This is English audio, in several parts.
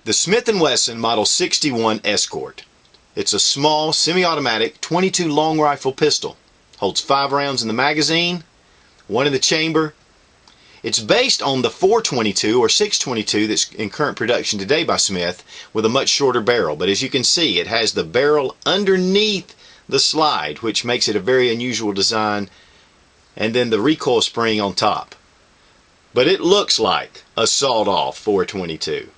The Smith Wesson Model 61 Escort. It's a small, semi-automatic 22 long rifle pistol. Holds 5 rounds in the magazine, 1 in the chamber. It's based on the 422 or 622 that's in current production today by Smith, with a much shorter barrel. But as you can see, it has the barrel underneath the slide, which makes it a very unusual design, and then the recoil spring on top. But it looks like a sawed-off 422.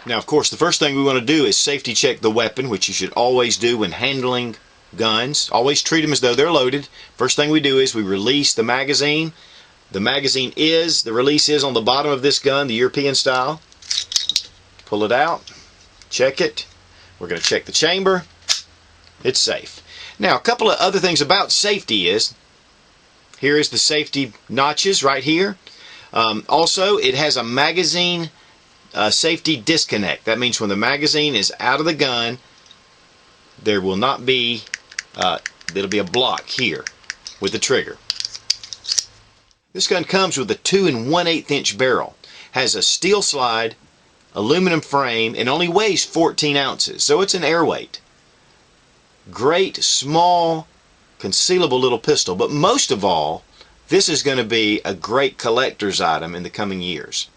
Now, of course, the first thing we want to do is safety check the weapon, which you should always do when handling guns. Always treat them as though they're loaded. First thing we do is we release the magazine. The release is on the bottom of this gun, the European style. Pull it out, check it. We're going to check the chamber. It's safe. Now, a couple of other things about safety is, here is the safety notches right here. Also, it has a magazine safety disconnect. That means when the magazine is out of the gun, there will not be, there'll be a block here with the trigger. This gun comes with a 2 1/8 inch barrel, has a steel slide, aluminum frame, and only weighs 14 ounces, so it's an airweight. Great, small, concealable little pistol, but most of all, this is going to be a great collector's item in the coming years.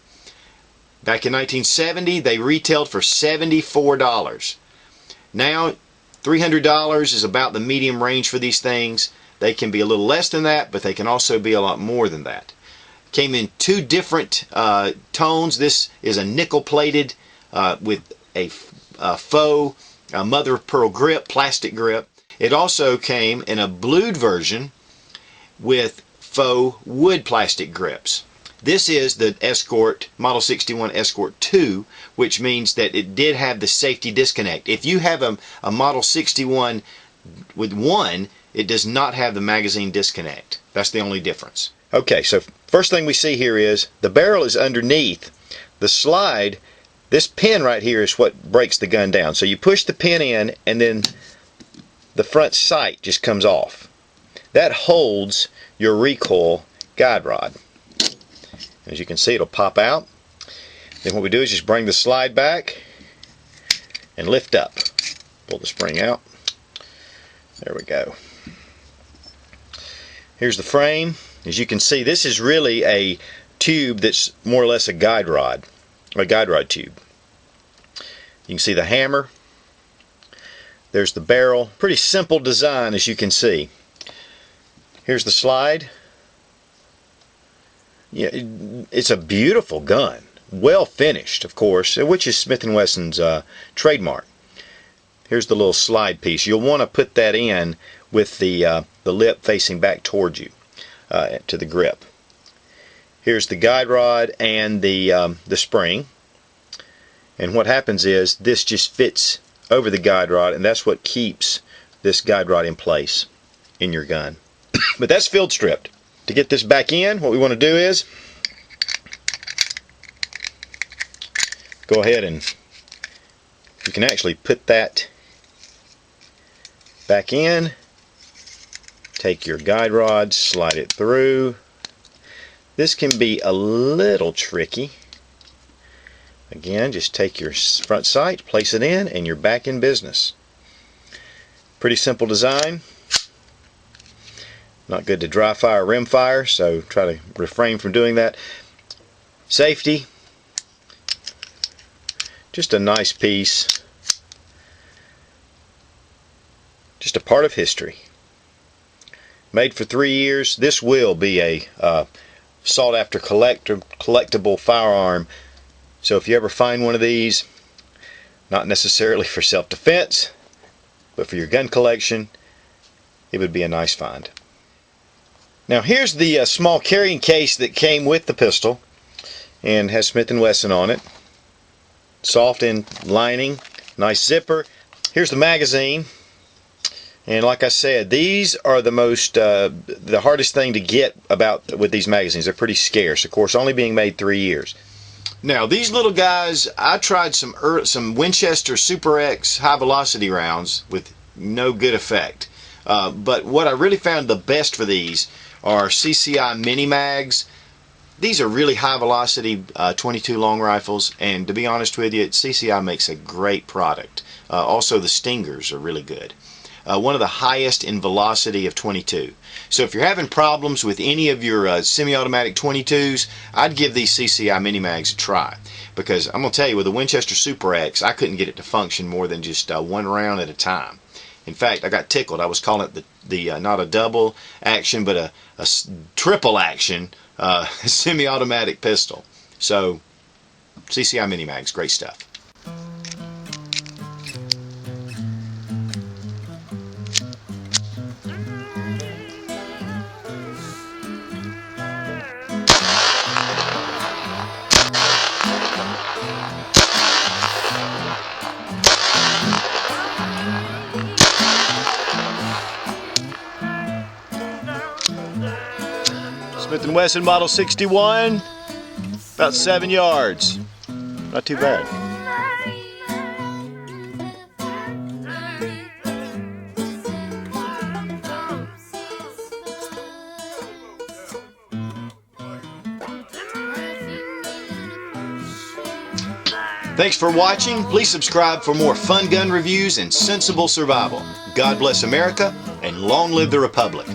Back in 1970, they retailed for $74. Now, $300 is about the medium range for these things. They can be a little less than that, but they can also be a lot more than that. Came in 2 different tones. This is a nickel-plated with a faux mother of pearl grip, plastic grip. It also came in a blued version with faux wood plastic grips. This is the Escort, Model 61 Escort 2, which means that it did have the safety disconnect. If you have a Model 61 with 1, it does not have the magazine disconnect. That's the only difference. Okay, so first thing we see here is the barrel is underneath. The slide, this pin right here is what breaks the gun down. So you push the pin in, and then the front sight just comes off. That holds your recoil guide rod. As you can see, it'll pop out. Then what we do is just bring the slide back and lift up. Pull the spring out. There we go. Here's the frame. As you can see, this is really a tube that's more or less a guide rod tube. You can see the hammer. There's the barrel. Pretty simple design, as you can see. Here's the slide. Yeah, it's a beautiful gun, well finished, of course, which is Smith & Wesson's trademark. Here's the little slide piece. You'll want to put that in with the lip facing back towards you to the grip. Here's the guide rod and the spring. And what happens is this just fits over the guide rod, and that's what keeps this guide rod in place in your gun. But that's field stripped. To get this back in, what we want to do is go ahead and you can actually put that back in. Take your guide rod, slide it through. This can be a little tricky. Again, just take your front sight, place it in, and you're back in business. Pretty simple design. Not good to dry fire or rim fire, so try to refrain from doing that. Safety. Just a nice piece. Just a part of history. Made for 3 years. This will be a sought after collectible firearm. So if you ever find one of these, not necessarily for self-defense, but for your gun collection, it would be a nice find. Now here's the small carrying case that came with the pistol and has Smith & Wesson on it. Soft in lining, nice zipper. Here's the magazine, and like I said, these are the hardest thing to get with these magazines. They're pretty scarce, of course, only being made 3 years. Now these little guys, I tried some Winchester Super X high velocity rounds with no good effect. But what I really found the best for these are Cci Mini Mags. These are really high velocity 22 long rifles, and to be honest with you, Cci makes a great product. Also the stingers are really good. One of the highest in velocity of 22. So if you're having problems with any of your semi-automatic 22s, I'd give these Cci Mini Mags a try. Because I'm going to tell you, with the Winchester Super X, I couldn't get it to function more than just one round at a time. In fact, I got tickled. I was calling it the not a double action, but a triple action semi-automatic pistol. So, Cci Mini Mags, great stuff. Smith Wesson Model 61, about 7 yards. Not too bad. Thanks for watching. Please subscribe for more fun gun reviews and sensible survival. God bless America, and long live the Republic.